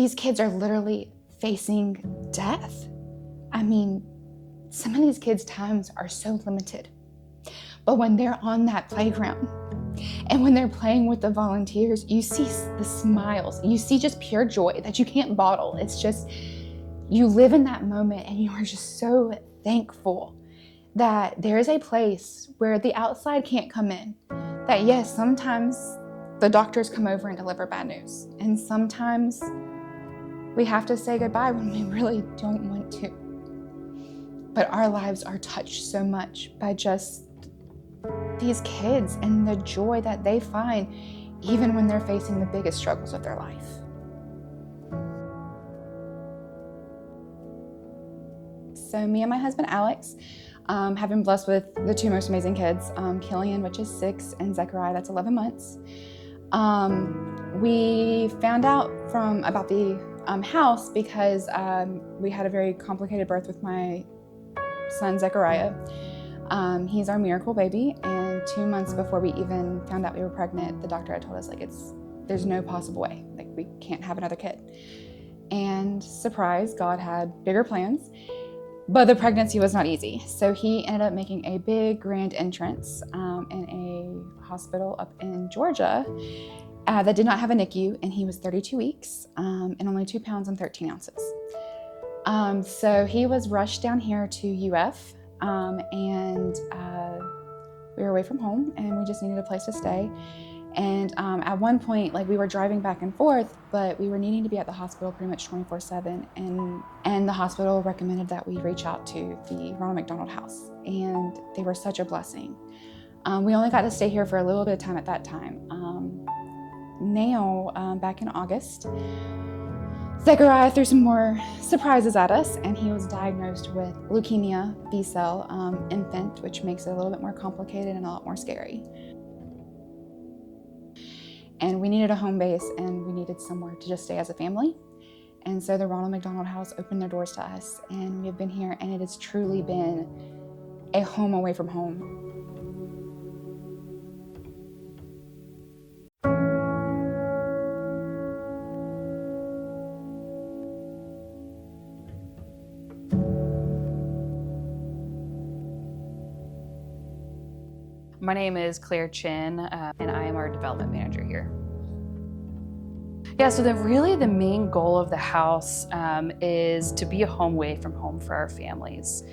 These kids are literally facing death. I mean, some of these kids' times are so limited. But when they're on that playground and when they're playing with the volunteers, you see the smiles. You see just pure joy that you can't bottle. It's just, you live in that moment and you are just so thankful that there is a place where the outside can't come in. That yes, sometimes the doctors come over and deliver bad news. And sometimes we have to say goodbye when we really don't want to. But our lives are touched so much by just these kids and the joy that they find even when they're facing the biggest struggles of their life. So me and my husband, Alex, have been blessed with the two most amazing kids, Killian, which is 6, and Zechariah, that's 11 months. We found out about the house because we had a very complicated birth with my son, Zechariah. He's our miracle baby, and 2 months before we even found out we were pregnant, the doctor had told us, there's no possible way, we can't have another kid. And surprise, God had bigger plans. But the pregnancy was not easy. So he ended up making a big grand entrance in a hospital up in Georgia that did not have a NICU, and he was 32 weeks and only 2 pounds and 13 ounces. So he was rushed down here to UF and we were away from home and we just needed a place to stay. And at one point, we were driving back and forth, but we were needing to be at the hospital pretty much 24/7. And the hospital recommended that we reach out to the Ronald McDonald House. And they were such a blessing. We only got to stay here for a little bit of time at that time. Back in August, Zechariah threw some more surprises at us, and he was diagnosed with leukemia B-cell infant, which makes it a little bit more complicated and a lot more scary. And we needed a home base, and we needed somewhere to just stay as a family. And so the Ronald McDonald House opened their doors to us, and we have been here, and it has truly been a home away from home. My name is Claire Chin, and I am our development manager here. Yeah, so the main goal of the house is to be a home away from home for our families.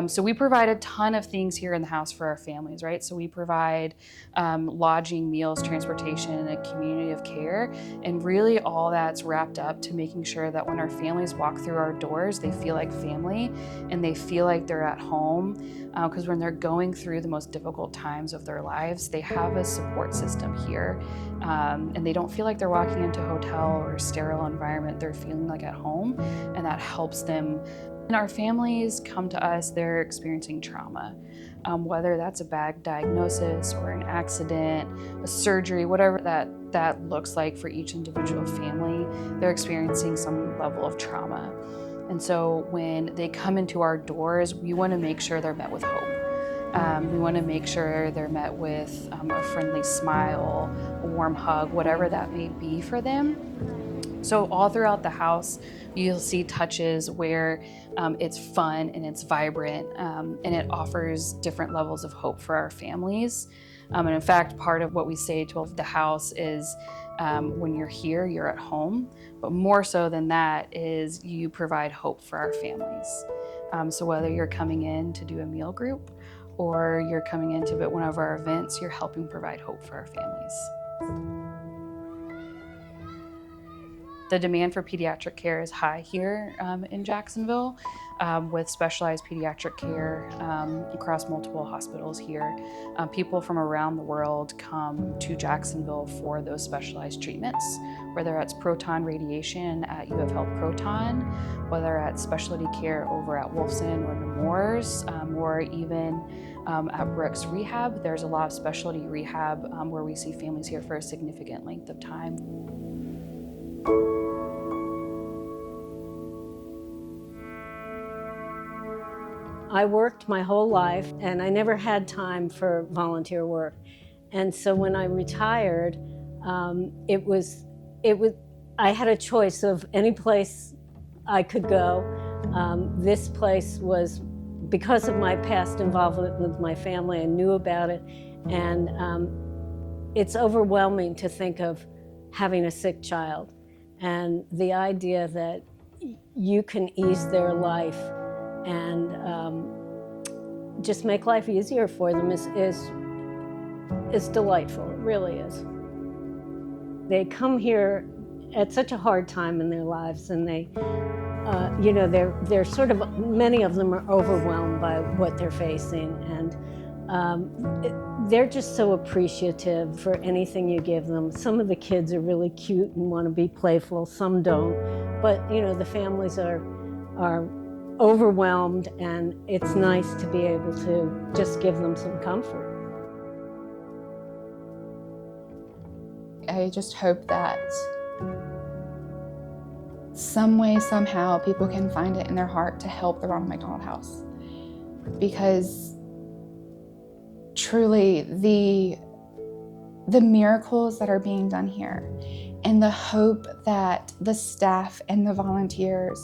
So we provide a ton of things here in the house for our families, right? So we provide lodging, meals, transportation, and a community of care. And really all that's wrapped up to making sure that when our families walk through our doors, they feel like family and they feel like they're at home. Because when they're going through the most difficult times of their lives, they have a support system here. And they don't feel like they're walking into a hotel or a sterile environment. They're feeling like at home, and that helps them. When our families come to us, they're experiencing trauma, whether that's a bad diagnosis or an accident, a surgery, whatever that looks like for each individual family, they're experiencing some level of trauma. And so when they come into our doors, we want to make sure they're met with hope. We want to make sure they're met with a friendly smile, a warm hug, whatever that may be for them. So all throughout the house, you'll see touches where it's fun and it's vibrant, and it offers different levels of hope for our families. And in fact, part of what we say to the house is when you're here, you're at home. But more so than that is you provide hope for our families. So whether you're coming in to do a meal group or you're coming into one of our events, you're helping provide hope for our families. The demand for pediatric care is high here in Jacksonville, with specialized pediatric care across multiple hospitals here. People from around the world come to Jacksonville for those specialized treatments, whether that's proton radiation at UF Health Proton, whether at specialty care over at Wolfson or Nemours, or even at Brooks Rehab. There's a lot of specialty rehab where we see families here for a significant length of time. I worked my whole life and I never had time for volunteer work. And so when I retired, I had a choice of any place I could go. This place was, because of my past involvement with my family, I knew about it, and it's overwhelming to think of having a sick child, and the idea that you can ease their life and just make life easier for them is delightful. It really is. They come here at such a hard time in their lives, and they, they're sort of, many of them are overwhelmed by what they're facing, and they're just so appreciative for anything you give them. Some of the kids are really cute and want to be playful, some don't, but the families are overwhelmed, and it's nice to be able to just give them some comfort. I just hope that some way, somehow, people can find it in their heart to help the Ronald McDonald House. Because truly, the miracles that are being done here, and the hope that the staff and the volunteers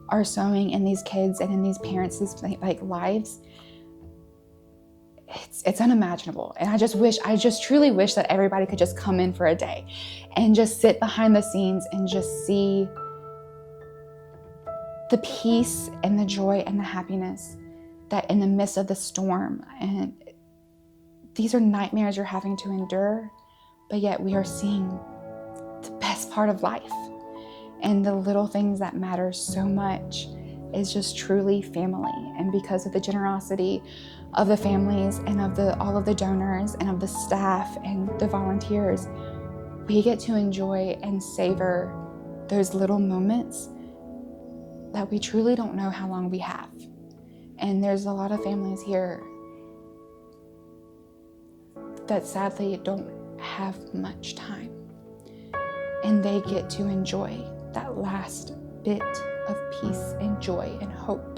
are sowing in these kids and in these parents' lives, it's unimaginable. And I just truly wish that everybody could just come in for a day and just sit behind the scenes and just see the peace and the joy and the happiness that in the midst of the storm, and these are nightmares you're having to endure, but yet we are seeing the best part of life. And the little things that matter so much is just truly family. And because of the generosity of the families and of all of the donors and of the staff and the volunteers, we get to enjoy and savor those little moments that we truly don't know how long we have. And there's a lot of families here that sadly don't have much time, and they get to enjoy that last bit of peace and joy and hope